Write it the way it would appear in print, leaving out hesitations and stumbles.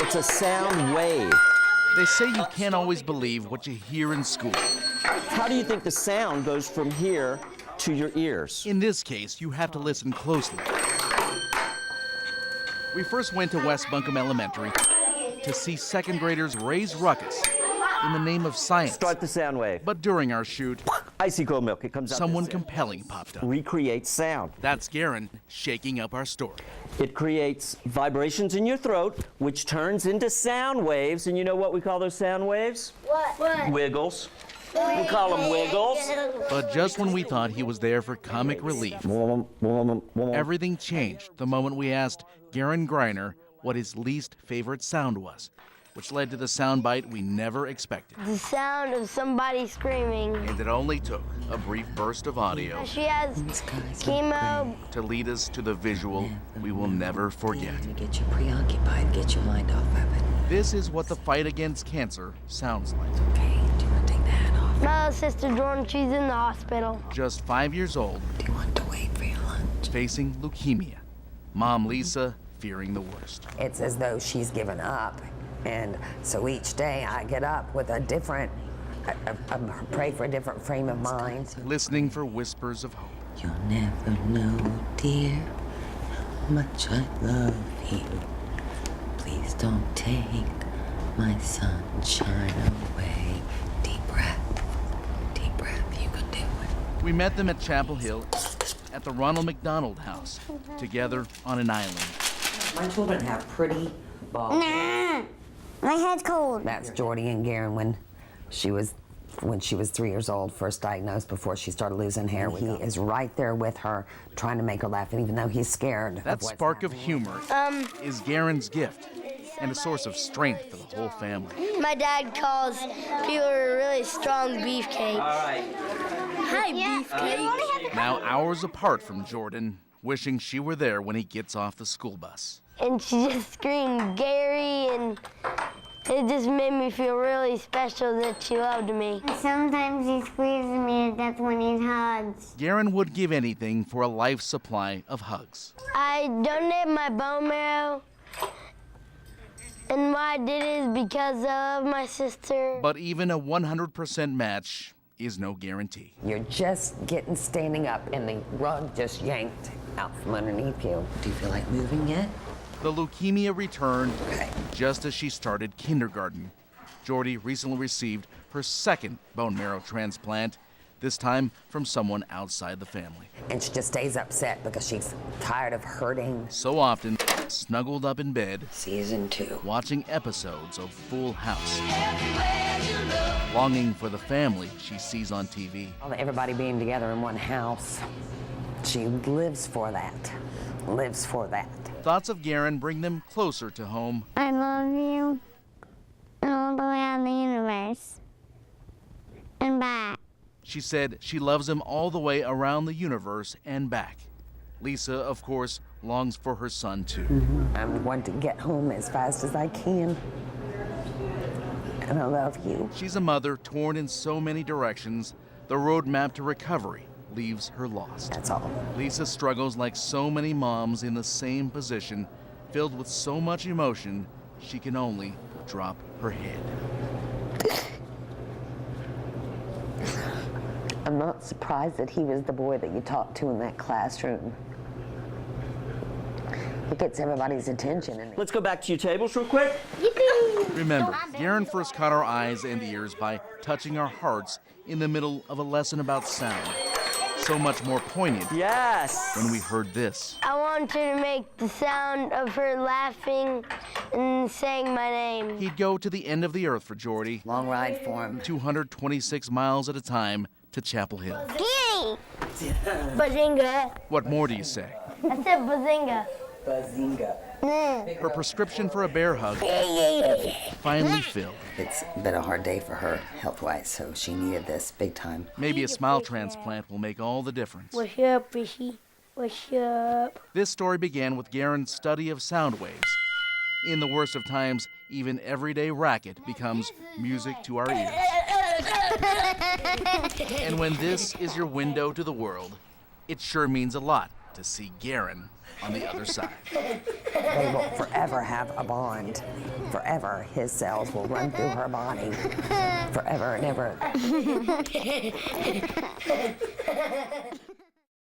It's a sound wave. They say you can't always believe what you hear in school. How do you think the sound goes from here to your ears? In this case, you have to listen closely. We first went to West Buncombe Elementary to see second graders raise ruckus in the name of science. Start the sound wave. But during our shoot, Icy cold milk, it comes out. someone compelling popped up. Recreates sound. That's Garen shaking up our story. It creates vibrations in your throat, which turns into sound waves. And you know what we call those sound waves? What? Wiggles. We call them wiggles. But just when we thought he was there for comic relief, everything changed the moment we asked Garen Greiner what his least favorite sound was, which led to the soundbite we never expected. The sound of somebody screaming. And it only took a brief burst of audio She has chemo. to lead us to the visual we will never forget. To get you preoccupied, get your mind off of it. This is what the fight against cancer sounds like. Okay, do you want to take the hat off? My little sister Jordan, she's in the hospital. Just 5 years old, Do you want to wait for your lunch? facing leukemia. Mom Lisa fearing the worst. It's as though she's given up. And so each day I get up with a different, I pray for a different frame of mind. Listening for whispers of hope. You'll never know, dear, how much I love you. Please don't take my sunshine away. Deep breath, you can do it. We met them at Chapel Hill at the Ronald McDonald House, together on an island. My children have pretty bald heads. My head's cold. That's Jordy and Garen when she was 3 years old, first diagnosed before she started losing hair. He is right there with her, trying to make her laugh, and even though he's scared. That spark of humor is Garen's gift and a source of strength for the whole family. My dad calls people a really strong beefcake. All right. Hi, beefcake. Now hours apart from Jordan, wishing she were there when he gets off the school bus. And she just screamed Gary, and it just made me feel really special that she loved me. Sometimes he squeezes me to death when he hugs. Garen would give anything for a life supply of hugs. I donated my bone marrow, and why I did it is because I love my sister. But even a 100% match is no guarantee. You're just standing up, and the rug just yanked out from underneath you. Do you feel like moving yet? The leukemia returned just as she started kindergarten. Jordy recently received her second bone marrow transplant, this time from someone outside the family. And she just stays upset because she's tired of hurting. So often, snuggled up in bed, Season 2. watching episodes of Full House, longing for the family she sees on TV. Everybody being together in one house. She lives for that. Lives for that. Thoughts of Garen bring them closer to home. I love you all the way around the universe and back. She said she loves him all the way around the universe and back. Lisa, of course, longs for her son too. I want to get home as fast as I can. And I love you. She's a mother torn in so many directions. The roadmap to recovery leaves her lost. That's all. Lisa struggles like so many moms in the same position, filled with so much emotion, she can only drop her head. I'm not surprised that he was the boy that you talked to in that classroom. He gets everybody's attention. And Let's go back to your tables real quick. Remember, Garen first caught our eyes and ears by touching our hearts in the middle of a lesson about sound. So much more poignant Yes. when we heard this. I wanted to make the sound of her laughing and saying my name. He'd go to the end of the earth for Jordy, long ride for him. 226 miles at a time to Chapel Hill. Giddy! Bazinga. What more do you say? I said bazinga. Bazinga. Her prescription for a bear hug finally filled. It's been a hard day for her health-wise, so she needed this big time. Maybe a smile transplant will make all the difference. What's up, Fishy? What's up? This story began with Garen's study of sound waves. In the worst of times, even everyday racket becomes music to our ears. And when this is your window to the world, it sure means a lot to see Garen on the other side. They will forever have a bond. Forever, his cells will run through her body. Forever and ever.